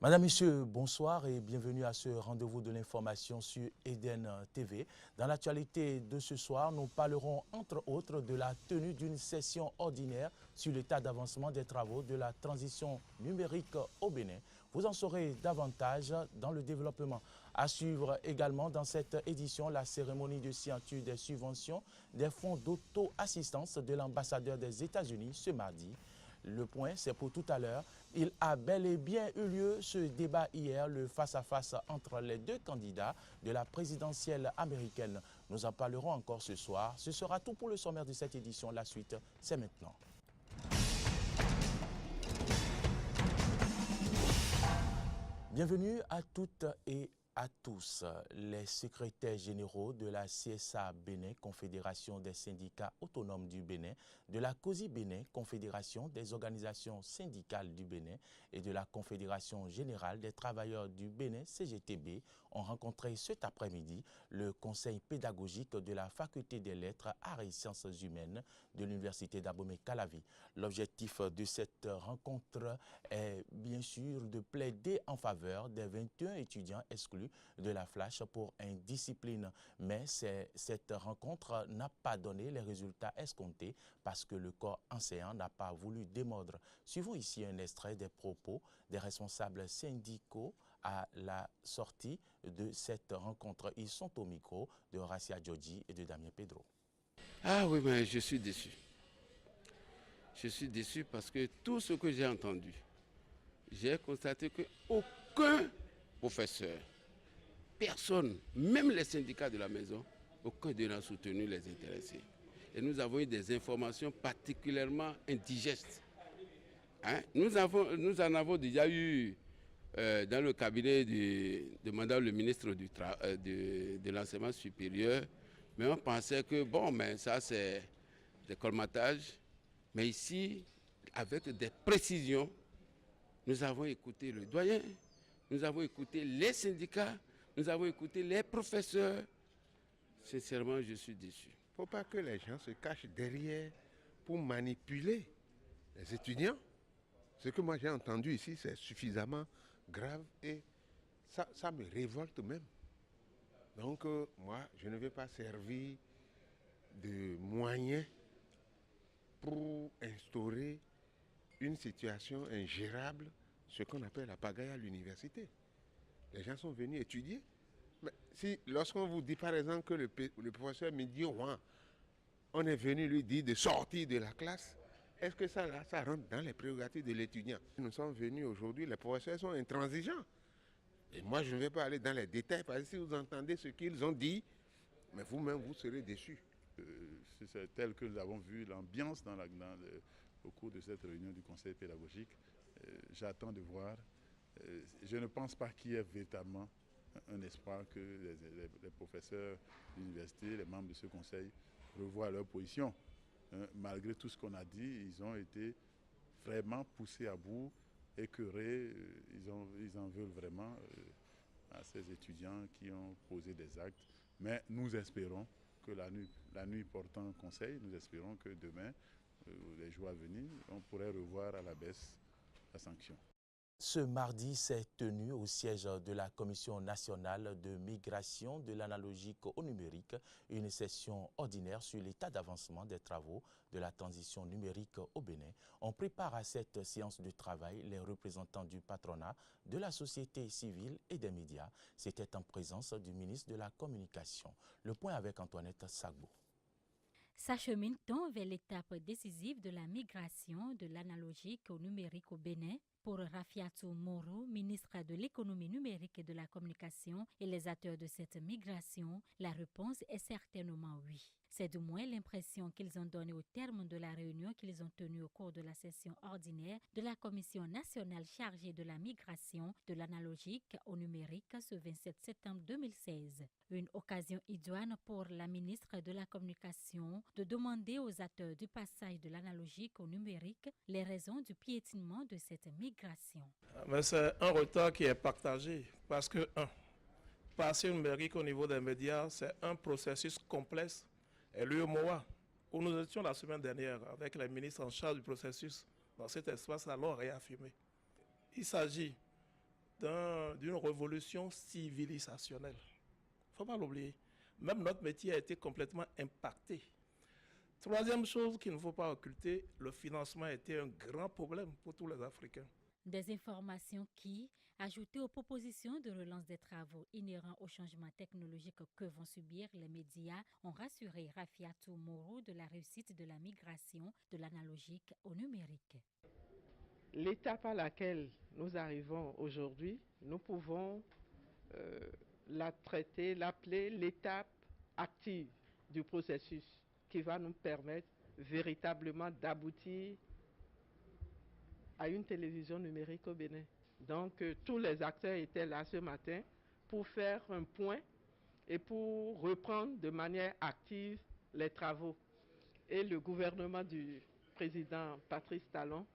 Madame, Monsieur, bonsoir et bienvenue à ce rendez-vous de l'information sur Eden TV. Dans l'actualité de ce soir, nous parlerons entre autres de la tenue d'une session ordinaire sur l'état d'avancement des travaux de la transition numérique au Bénin. Vous en saurez davantage dans le développement. À suivre également dans cette édition la cérémonie de signature des subventions des fonds d'auto-assistance de l'ambassadeur des États-Unis ce mardi. Le point, c'est pour tout à l'heure. Il a bel et bien eu lieu ce débat hier, le face-à-face entre les deux candidats de la présidentielle américaine. Nous en parlerons encore ce soir. Ce sera tout pour le sommaire de cette édition. La suite, c'est maintenant. Bienvenue à toutes et à tous. Les secrétaires généraux de la CSA Bénin, Confédération des syndicats autonomes du Bénin, de la COSI Bénin, Confédération des organisations syndicales du Bénin et de la Confédération générale des travailleurs du Bénin, CGTB, ont rencontré cet après-midi le conseil pédagogique de la Faculté des lettres, arts et sciences humaines de l'Université d'Abomey-Calavi. L'objectif de cette rencontre est bien sûr de plaider en faveur des 21 étudiants exclus de la flash pour indiscipline. Mais cette rencontre n'a pas donné les résultats escomptés parce que le corps enseignant n'a pas voulu démordre. Suivons ici un extrait des propos des responsables syndicaux à la sortie de cette rencontre. Ils sont au micro de Horacia Djodji et de Damien Pedro. Ah oui, mais je suis déçu. Je suis déçu parce que tout ce que j'ai entendu, j'ai constaté qu'aucun professeur, personne, même les syndicats de la maison, aucun d'eux n'a soutenu les intéressés. Et nous avons eu des informations particulièrement indigestes. Hein? Nous en avons déjà eu dans le cabinet de Madame le ministre de l'enseignement supérieur, mais on pensait que bon, mais ça c'est des colmatages. Mais ici, avec des précisions, nous avons écouté le doyen, nous avons écouté les syndicats, nous avons écouté les professeurs. Sincèrement, je suis déçu. Il ne faut pas que les gens se cachent derrière pour manipuler les étudiants. Ce que moi j'ai entendu ici, c'est suffisamment grave et ça me révolte même. Donc moi, je ne vais pas servir de moyen pour instaurer une situation ingérable, ce qu'on appelle la pagaille à l'université. Les gens sont venus étudier. Mais si, lorsqu'on vous dit par exemple que le professeur Midi Rouen, on est venu lui dire de sortir de la classe, est-ce que ça rentre dans les prérogatives de l'étudiant? Nous sommes venus aujourd'hui, les professeurs sont intransigeants. Et moi, je ne vais pas aller dans les détails, parce que si vous entendez ce qu'ils ont dit, mais vous-même, vous serez déçus. C'est tel que nous avons vu l'ambiance au cours de cette réunion du conseil pédagogique. J'attends de voir. Je ne pense pas qu'il y ait véritablement un espoir que les professeurs de l'université, les membres de ce conseil, revoient leur position. Malgré tout ce qu'on a dit, ils ont été vraiment poussés à bout, écœurés. Ils en veulent vraiment à ces étudiants qui ont posé des actes. Mais nous espérons que la nuit portant conseil, nous espérons que demain, les jours à venir, on pourrait revoir à la baisse la sanction. Ce mardi s'est tenu au siège de la Commission nationale de migration de l'analogique au numérique une session ordinaire sur l'état d'avancement des travaux de la transition numérique au Bénin. On prépare à cette séance de travail les représentants du patronat, de la société civile et des médias. C'était en présence du ministre de la Communication. Le point avec Antoinette Sagbo. S'achemine-t-on vers l'étape décisive de la migration de l'analogique au numérique au Bénin? Pour Rafiatou Moro, ministre de l'économie numérique et de la communication et les acteurs de cette migration, la réponse est certainement oui. C'est du moins l'impression qu'ils ont donnée au terme de la réunion qu'ils ont tenue au cours de la session ordinaire de la Commission nationale chargée de la migration de l'analogique au numérique ce 27 septembre 2016. Une occasion idoine pour la ministre de la Communication de demander aux acteurs du passage de l'analogique au numérique les raisons du piétinement de cette migration. Mais c'est un retard qui est partagé parce que, passer numérique au niveau des médias, c'est un processus complexe. Et l'UEMOA, où nous étions la semaine dernière avec les ministres en charge du processus, dans cet espace, l'ont réaffirmé. Il s'agit d'une révolution civilisationnelle. Il ne faut pas l'oublier. Même notre métier a été complètement impacté. Troisième chose qu'il ne faut pas occulter, le financement a été un grand problème pour tous les Africains. Des informations qui, ajoutées aux propositions de relance des travaux inhérents au changement technologique que vont subir les médias, ont rassuré Rafiatou Moro de la réussite de la migration de l'analogique au numérique. L'étape à laquelle nous arrivons aujourd'hui, nous pouvons l'appeler l'étape active du processus qui va nous permettre véritablement d'aboutir à une télévision numérique au Bénin. Donc tous les acteurs étaient là ce matin pour faire un point et pour reprendre de manière active les travaux. Et le gouvernement du président Patrice Talon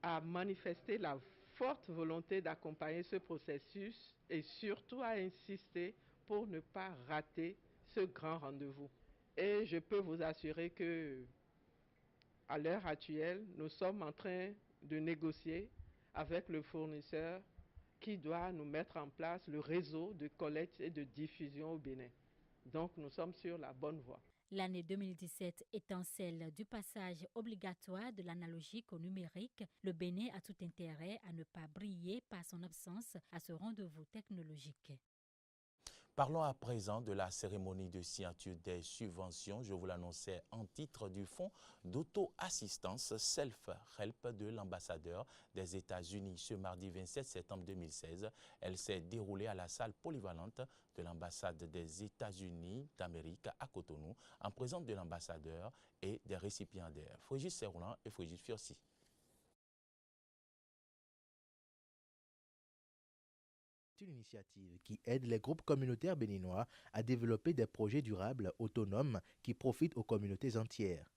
a manifesté la forte volonté d'accompagner ce processus et surtout a insisté pour ne pas rater ce grand rendez-vous. Et je peux vous assurer que, à l'heure actuelle, nous sommes en train de négocier avec le fournisseur qui doit nous mettre en place le réseau de collecte et de diffusion au Bénin. Donc nous sommes sur la bonne voie. L'année 2017 étant celle du passage obligatoire de l'analogique au numérique, le Bénin a tout intérêt à ne pas briller par son absence à ce rendez-vous technologique. Parlons à présent de la cérémonie de signature des subventions. Je vous l'annonçais en titre du fonds d'auto-assistance Self-Help de l'ambassadeur des États-Unis ce mardi 27 septembre 2016. Elle s'est déroulée à la salle polyvalente de l'ambassade des États-Unis d'Amérique à Cotonou en présence de l'ambassadeur et des récipiendaires Frégis Serroulan et Frégis Fiorsi. Une initiative qui aide les groupes communautaires béninois à développer des projets durables autonomes qui profitent aux communautés entières.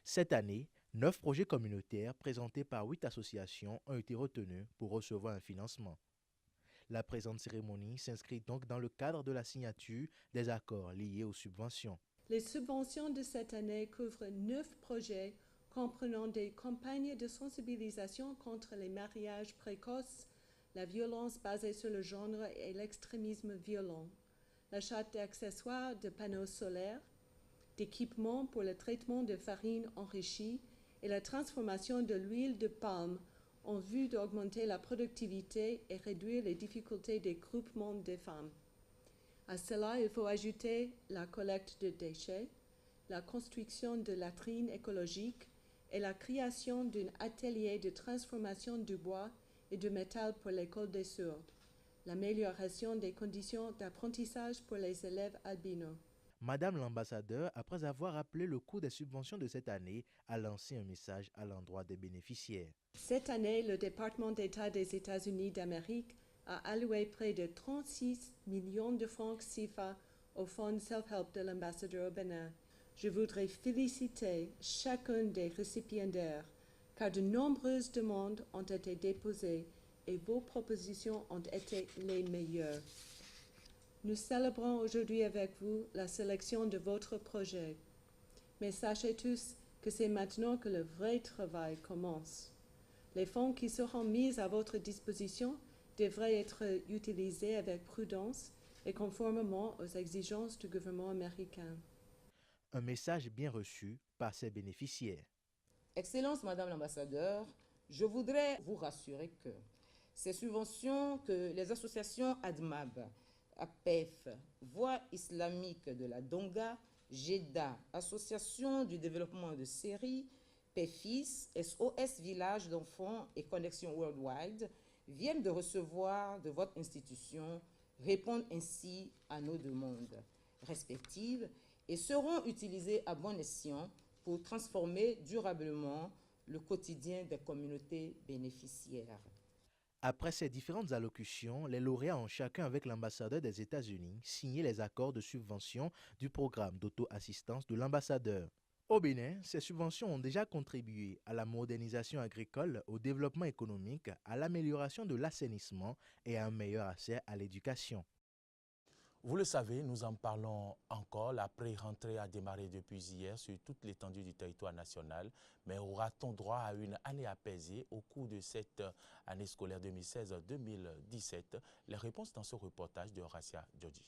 Cette année, 9 projets communautaires présentés par 8 associations ont été retenus pour recevoir un financement. La présente cérémonie s'inscrit donc dans le cadre de la signature des accords liés aux subventions. Les subventions de cette année couvrent 9 projets comprenant des campagnes de sensibilisation contre les mariages précoces, la violence basée sur le genre et l'extrémisme violent, l'achat d'accessoires de panneaux solaires, d'équipements pour le traitement de farines enrichies et la transformation de l'huile de palme en vue d'augmenter la productivité et réduire les difficultés des groupements de femmes. À cela, il faut ajouter la collecte de déchets, la construction de latrines écologiques et la création d'un atelier de transformation du bois et du métal pour l'école des sourds, l'amélioration des conditions d'apprentissage pour les élèves albinos. Madame l'ambassadeur, après avoir rappelé le coût des subventions de cette année, a lancé un message à l'endroit des bénéficiaires. Cette année, le département d'État des États-Unis d'Amérique a alloué près de 36 millions de francs CFA au fonds Self-Help de l'ambassadeur au Bénin. Je voudrais féliciter chacun des récipiendaires car de nombreuses demandes ont été déposées et vos propositions ont été les meilleures. Nous célébrons aujourd'hui avec vous la sélection de votre projet. Mais sachez tous que c'est maintenant que le vrai travail commence. Les fonds qui seront mis à votre disposition devraient être utilisés avec prudence et conformément aux exigences du gouvernement américain. Un message bien reçu par ses bénéficiaires. Excellence, Madame l'ambassadeur, je voudrais vous rassurer que ces subventions que les associations ADMAB, APEF, Voix islamique de la Donga, GEDA, Association du développement de Série, PEFIS, SOS Village d'enfants et Connexion Worldwide viennent de recevoir de votre institution répondent ainsi à nos demandes respectives et seront utilisées à bon escient pour transformer durablement le quotidien des communautés bénéficiaires. Après ces différentes allocutions, les lauréats ont chacun avec l'ambassadeur des États-Unis signé les accords de subvention du programme d'auto-assistance de l'ambassadeur. Au Bénin, ces subventions ont déjà contribué à la modernisation agricole, au développement économique, à l'amélioration de l'assainissement et à un meilleur accès à l'éducation. Vous le savez, nous en parlons encore. La pré-rentrée a démarré depuis hier sur toute l'étendue du territoire national. Mais aura-t-on droit à une année apaisée au cours de cette année scolaire 2016-2017? Les réponses dans ce reportage de Horacia Djodji.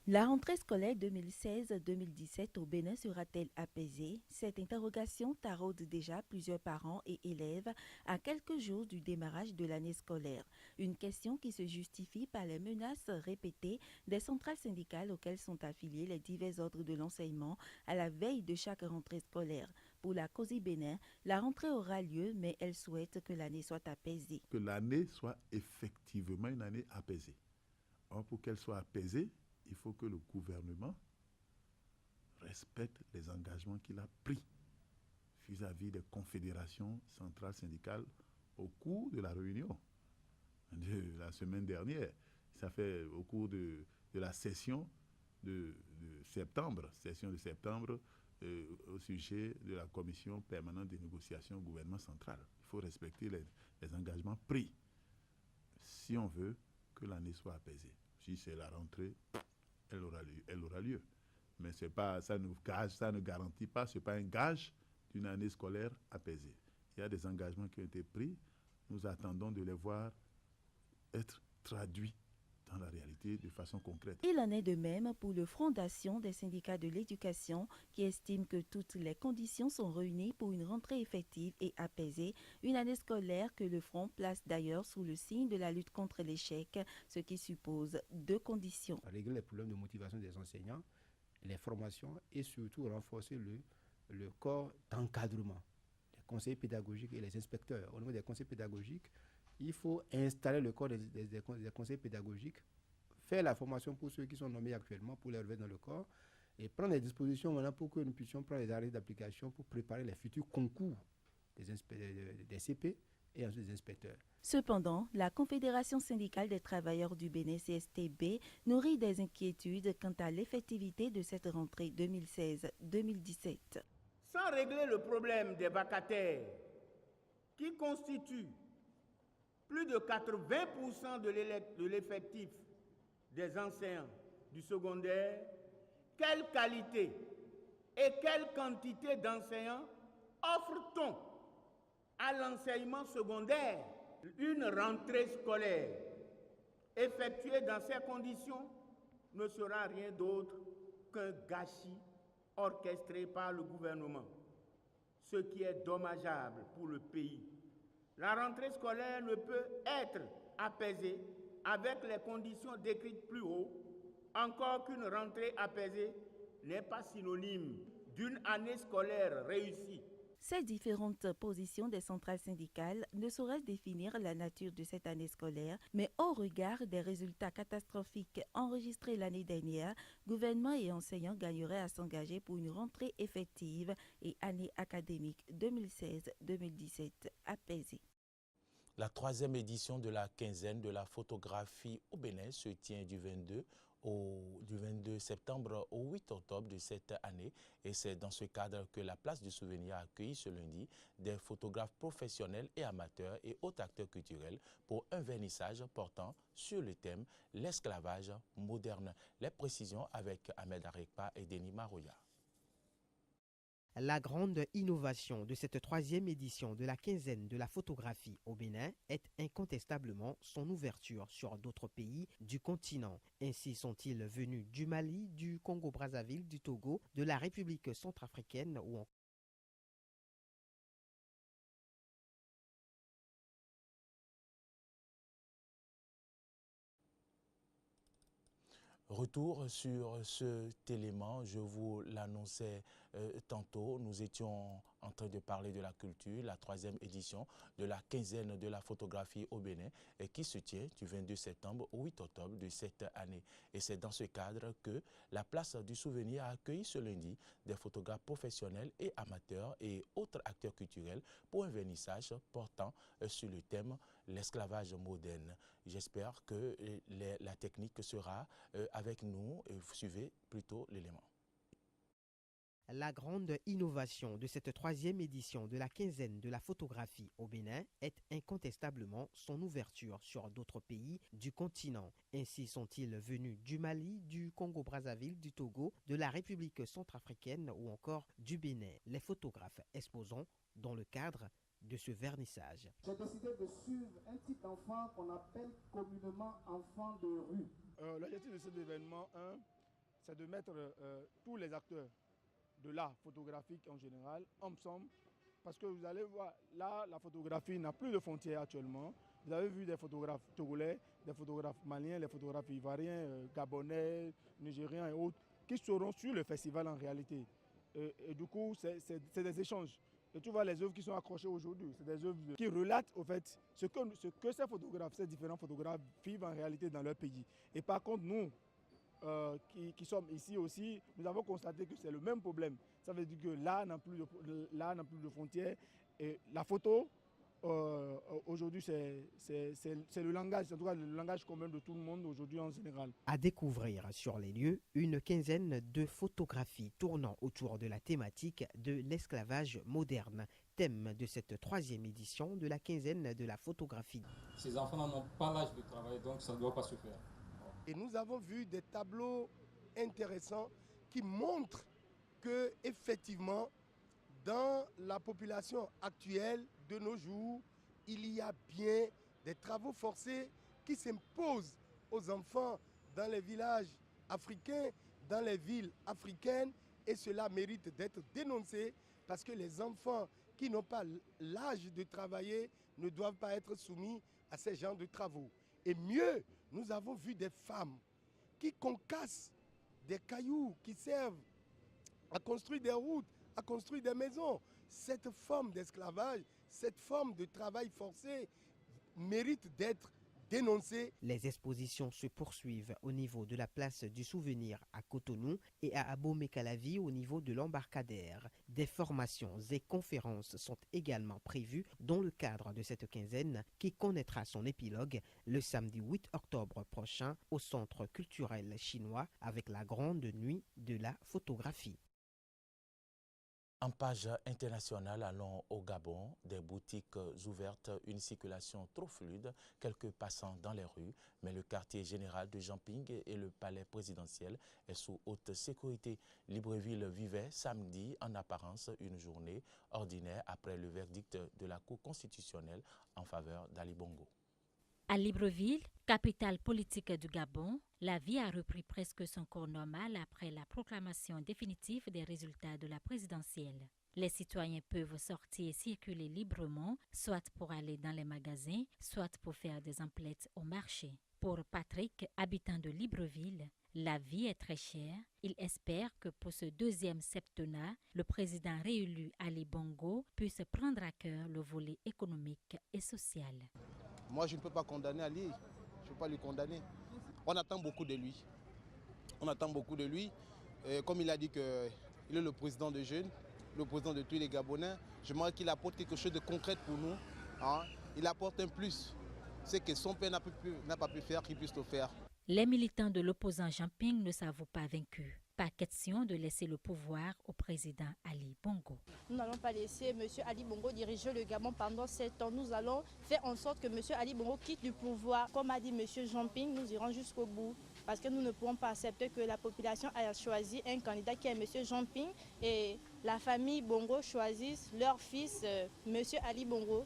La rentrée scolaire 2016-2017 au Bénin sera-t-elle apaisée? Cette interrogation taraude déjà plusieurs parents et élèves à quelques jours du démarrage de l'année scolaire. Une question qui se justifie par les menaces répétées des centrales syndicales auxquelles sont affiliés les divers ordres de l'enseignement à la veille de chaque rentrée scolaire. Pour la COSI Bénin, la rentrée aura lieu, mais elle souhaite que l'année soit apaisée. Que l'année soit effectivement une année apaisée. Or, pour qu'elle soit apaisée, il faut que le gouvernement respecte les engagements qu'il a pris vis-à-vis des confédérations centrales syndicales au cours de la réunion de la semaine dernière. Ça fait au cours de la session de septembre, au sujet de la commission permanente des négociations au gouvernement central. Il faut respecter les engagements pris si on veut que l'année soit apaisée. Si c'est la rentrée, elle aura lieu. Mais c'est pas, ça ne garantit pas, ce n'est pas un gage d'une année scolaire apaisée. Il y a des engagements qui ont été pris. Nous attendons de les voir être traduits dans la réalité de façon concrète. Il en est de même pour le Front d'Action des syndicats de l'éducation qui estime que toutes les conditions sont réunies pour une rentrée effective et apaisée, une année scolaire que le Front place d'ailleurs sous le signe de la lutte contre l'échec, ce qui suppose deux conditions. Régler les problèmes de motivation des enseignants, les formations et surtout renforcer le corps d'encadrement, les conseillers pédagogiques et les inspecteurs. Au niveau des conseillers pédagogiques, il faut installer le corps des conseillers pédagogiques, faire la formation pour ceux qui sont nommés actuellement, pour les relever dans le corps, et prendre les dispositions maintenant pour que nous puissions prendre les arrêts d'application pour préparer les futurs concours des CP et ensuite des inspecteurs. Cependant, la Confédération syndicale des travailleurs du Bénin, CSTB, nourrit des inquiétudes quant à l'effectivité de cette rentrée 2016-2017. Sans régler le problème des vacataires, qui constituent plus de 80% de l'effectif des enseignants du secondaire, quelle qualité et quelle quantité d'enseignants offre-t-on à l'enseignement secondaire? Une rentrée scolaire effectuée dans ces conditions ne sera rien d'autre qu'un gâchis orchestré par le gouvernement, ce qui est dommageable pour le pays. La rentrée scolaire ne peut être apaisée avec les conditions décrites plus haut, encore qu'une rentrée apaisée n'est pas synonyme d'une année scolaire réussie. Ces différentes positions des centrales syndicales ne sauraient définir la nature de cette année scolaire, mais au regard des résultats catastrophiques enregistrés l'année dernière, gouvernement et enseignants gagneraient à s'engager pour une rentrée effective et année académique 2016-2017 apaisée. La 3e édition de la quinzaine de la photographie au Bénin se tient du 22 septembre au 8 octobre de cette année et c'est dans ce cadre que la place du souvenir a accueilli ce lundi des photographes professionnels et amateurs et autres acteurs culturels pour un vernissage portant sur le thème « L'esclavage moderne ». Les précisions avec Ahmed Arekpa et Denis Maroya. La grande innovation de cette 3e édition de la quinzaine de la photographie au Bénin est incontestablement son ouverture sur d'autres pays du continent. Ainsi sont-ils venus du Mali, du Congo-Brazzaville, du Togo, de la République centrafricaine ou encore Retour sur cet élément, je vous l'annonçais tantôt, nous étions en train de parler de la culture, la 3e édition de la quinzaine de la photographie au Bénin et qui se tient du 22 septembre au 8 octobre de cette année. Et c'est dans ce cadre que la place du souvenir a accueilli ce lundi des photographes professionnels et amateurs et autres acteurs culturels pour un vernissage portant sur le thème « L'esclavage moderne ». J'espère que la technique sera avec nous. Suivez plutôt l'élément. La grande innovation de cette troisième édition de la quinzaine de la photographie au Bénin est incontestablement son ouverture sur d'autres pays du continent. Ainsi sont-ils venus du Mali, du Congo-Brazzaville, du Togo, de la République centrafricaine ou encore du Bénin. Les photographes exposant dans le cadre de ce vernissage. J'ai décidé de suivre un type d'enfant qu'on appelle communément enfant de rue. L'objectif de cet événement, c'est de mettre tous les acteurs de l'art photographique en général ensemble, parce que vous allez voir, là, la photographie n'a plus de frontières actuellement. Vous avez vu des photographes togolais, des photographes maliens, les photographes ivoiriens, gabonais, nigériens et autres, qui seront sur le festival en réalité. Et du coup, c'est des échanges. Et tu vois les œuvres qui sont accrochées aujourd'hui, c'est des œuvres qui relatent au fait ce que ces photographes, ces différents photographes vivent en réalité dans leur pays. Et par contre, nous, qui sommes ici aussi, nous avons constaté que c'est le même problème. Ça veut dire que l'art n'a plus de frontières. Et la photo, aujourd'hui, c'est le langage, en tout cas le langage commun de tout le monde aujourd'hui en général. À découvrir sur les lieux une quinzaine de photographies tournant autour de la thématique de l'esclavage moderne, thème de cette troisième édition de la quinzaine de la photographie. Ces enfants n'ont pas l'âge de travailler, donc ça ne doit pas se faire. Et nous avons vu des tableaux intéressants qui montrent que, effectivement, dans la population actuelle de nos jours, il y a bien des travaux forcés qui s'imposent aux enfants dans les villages africains, dans les villes africaines, et cela mérite d'être dénoncé parce que les enfants qui n'ont pas l'âge de travailler ne doivent pas être soumis à ces genres de travaux. Et mieux, nous avons vu des femmes qui concassent des cailloux qui servent à construire des routes, à construire des maisons. Cette forme d'esclavage, cette forme de travail forcé mérite d'être dénoncée. Les expositions se poursuivent au niveau de la place du souvenir à Cotonou et à Abomey-Calavi au niveau de l'embarcadère. Des formations et conférences sont également prévues dans le cadre de cette quinzaine qui connaîtra son épilogue le samedi 8 octobre prochain au Centre culturel chinois avec la Grande Nuit de la photographie. En page internationale, allons au Gabon, des boutiques ouvertes, une circulation trop fluide, quelques passants dans les rues, mais le quartier général de Jamping et le palais présidentiel est sous haute sécurité. Libreville vivait samedi en apparence une journée ordinaire après le verdict de la Cour constitutionnelle en faveur d'Ali Bongo. À Libreville, capitale politique du Gabon, la vie a repris presque son cours normal après la proclamation définitive des résultats de la présidentielle. Les citoyens peuvent sortir et circuler librement, soit pour aller dans les magasins, soit pour faire des emplettes au marché. Pour Patrick, habitant de Libreville, la vie est très chère. Il espère que pour ce deuxième septennat, le président réélu Ali Bongo puisse prendre à cœur le volet économique et social. Moi, je ne peux pas condamner Ali, je ne peux pas lui condamner. On attend beaucoup de lui. On attend beaucoup de lui. Et comme il a dit qu'il est le président des jeunes, le président de tous les Gabonais, j'aimerais qu'il apporte quelque chose de concret pour nous. Hein. Il apporte un plus. C'est que son père n'a pas pu faire, qu'il puisse le faire. Les militants de l'opposant Jamping ne s'avouent pas vaincus. Pas question de laisser le pouvoir au président Ali Bongo. Nous n'allons pas laisser M. Ali Bongo diriger le Gabon pendant 7 ans. Nous allons faire en sorte que M. Ali Bongo quitte le pouvoir. Comme a dit M. Jamping, nous irons jusqu'au bout. Parce que nous ne pouvons pas accepter que la population ait choisi un candidat qui est M. Jamping et la famille Bongo choisisse leur fils, M. Ali Bongo.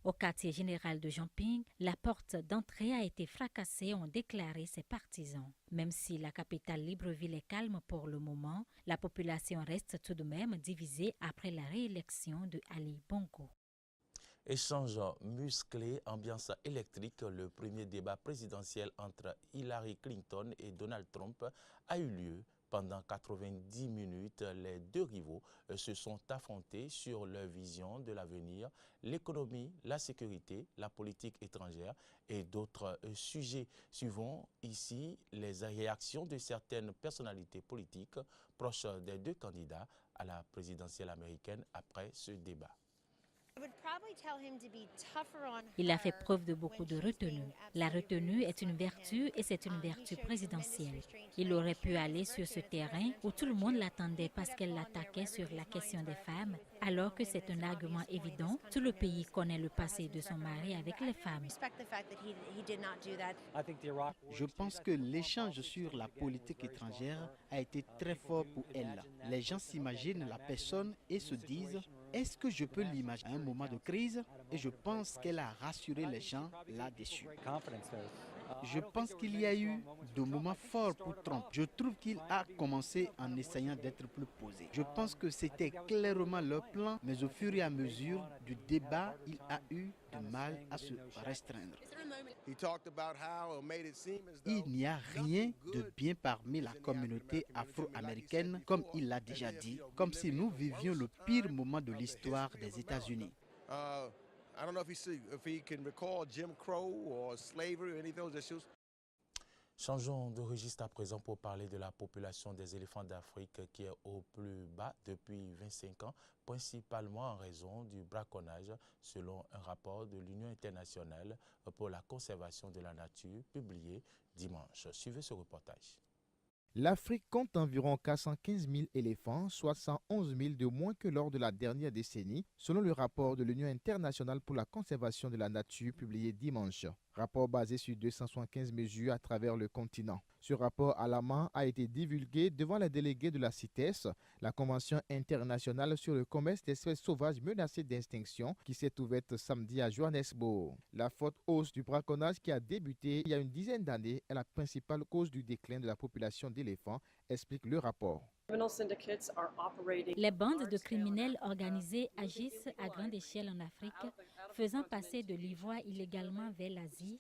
Au quartier général de Jamping, la porte d'entrée a été fracassée, ont déclaré ses partisans. Même si la capitale Libreville est calme pour le moment, la population reste tout de même divisée après la réélection de Ali Bongo. Échange musclé, ambiance électrique, le premier débat présidentiel entre Hillary Clinton et Donald Trump a eu lieu. Pendant 90 minutes, les deux rivaux se sont affrontés sur leur vision de l'avenir, l'économie, la sécurité, la politique étrangère et d'autres sujets. Suivons ici les réactions de certaines personnalités politiques proches des deux candidats à la présidentielle américaine après ce débat. Il a fait preuve de beaucoup de retenue. La retenue est une vertu et c'est une vertu présidentielle. Il aurait pu aller sur ce terrain où tout le monde l'attendait parce qu'elle l'attaquait sur la question des femmes, alors que c'est un argument évident. Tout le pays connaît le passé de son mari avec les femmes. Je pense que l'échange sur la politique étrangère a été très fort pour elle. Les gens s'imaginent la personne et se disent « Est-ce que je peux l'imaginer à un moment de crise ?» Et je pense qu'elle a rassuré les gens là-dessus. Je pense qu'il y a eu de moments forts pour Trump. Je trouve qu'il a commencé en essayant d'être plus posé. Je pense que c'était clairement leur plan, mais au fur et à mesure du débat, il a eu du mal à se restreindre. Il n'y a rien de bien parmi la communauté afro-américaine, comme il l'a déjà dit, comme si nous vivions le pire moment de l'histoire des États-Unis. I don't know if he can recall Jim Crow or slavery or any of those issues. Changeons de registre à présent pour parler de la population des éléphants d'Afrique qui est au plus bas depuis 25 ans, principalement en raison du braconnage, selon un rapport de l'Union internationale pour la conservation de la nature publié dimanche. Suivez ce reportage. L'Afrique compte environ 415 000 éléphants, soit 111 000 de moins que lors de la dernière décennie, selon le rapport de l'Union internationale pour la conservation de la nature publié dimanche. Rapport basé sur 275 mesures à travers le continent. Ce rapport alarmant a été divulgué devant les délégués de la CITES, la Convention internationale sur le commerce d'espèces sauvages menacées d'extinction, qui s'est ouverte samedi à Johannesburg. La forte hausse du braconnage qui a débuté il y a une dizaine d'années est la principale cause du déclin de la population d'éléphants, explique le rapport. Les bandes de criminels organisés agissent à grande échelle en Afrique, faisant passer de l'ivoire illégalement vers l'Asie.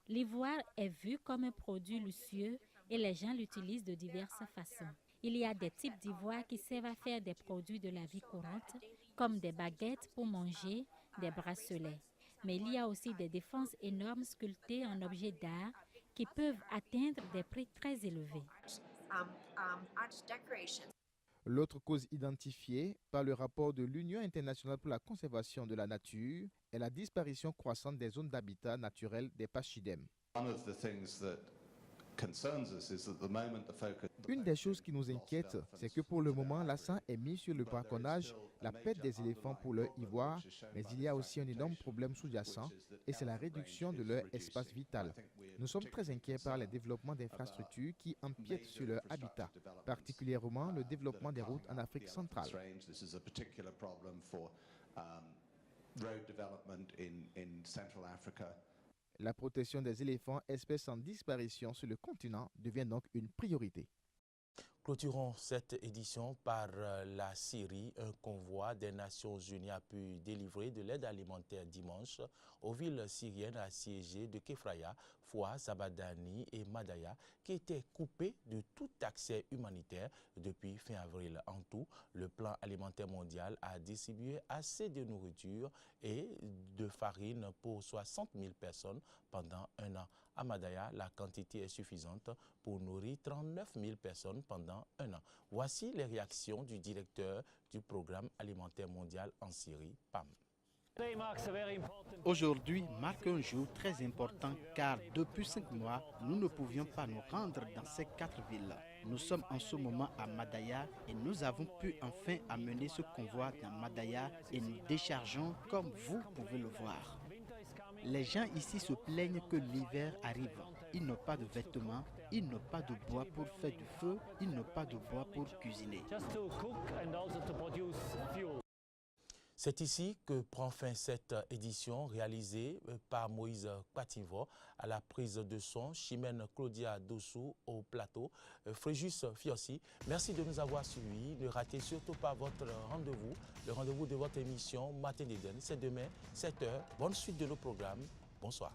L'ivoire est vu comme un produit luxueux et les gens l'utilisent de diverses façons. Il y a des types d'ivoire qui servent à faire des produits de la vie courante, comme des baguettes pour manger, des bracelets. Mais il y a aussi des défenses énormes sculptées en objets d'art qui peuvent atteindre des prix très élevés. L'autre cause identifiée par le rapport de l'Union internationale pour la conservation de la nature est la disparition croissante des zones d'habitat naturel des pachydèmes. Une des choses qui nous inquiète, c'est que pour le moment, l'accent est mis sur le braconnage, la perte des éléphants pour leur ivoire, mais il y a aussi un énorme problème sous-jacent et c'est la réduction de leur espace vital. Nous sommes très inquiets par les développements d'infrastructures qui empiètent sur leur habitat, particulièrement le développement des routes en Afrique centrale. La protection des éléphants, espèces en disparition sur le continent, devient donc une priorité. Clôturons cette édition par la Syrie. Un convoi des Nations Unies a pu délivrer de l'aide alimentaire dimanche aux villes syriennes assiégées de Kefraya, Foua, Zabadani et Madaya, qui étaient coupées de tout accès humanitaire depuis fin avril. En tout, le plan alimentaire mondial a distribué assez de nourriture et de farine pour 60 000 personnes pendant un an. À Madaya, la quantité est suffisante pour nourrir 39 000 personnes pendant un an. Voici les réactions du directeur du Programme alimentaire mondial en Syrie, PAM. Aujourd'hui marque un jour très important car depuis 5 mois, nous ne pouvions pas nous rendre dans ces 4 villes. Nous sommes en ce moment à Madaya et nous avons pu enfin amener ce convoi dans Madaya et nous déchargeons comme vous pouvez le voir. Les gens ici se plaignent que l'hiver arrive. Ils n'ont pas de vêtements, ils n'ont pas de bois pour faire du feu, ils n'ont pas de bois pour cuisiner. C'est ici que prend fin cette édition réalisée par Moïse Pativo à la prise de son, Chimène Claudia Dossou au plateau, Fréjus Fiossi. Merci de nous avoir suivis. Ne ratez surtout pas votre rendez-vous, le rendez-vous de votre émission Matin d'Éden. C'est demain, 7h. Bonne suite de nos programmes. Bonsoir.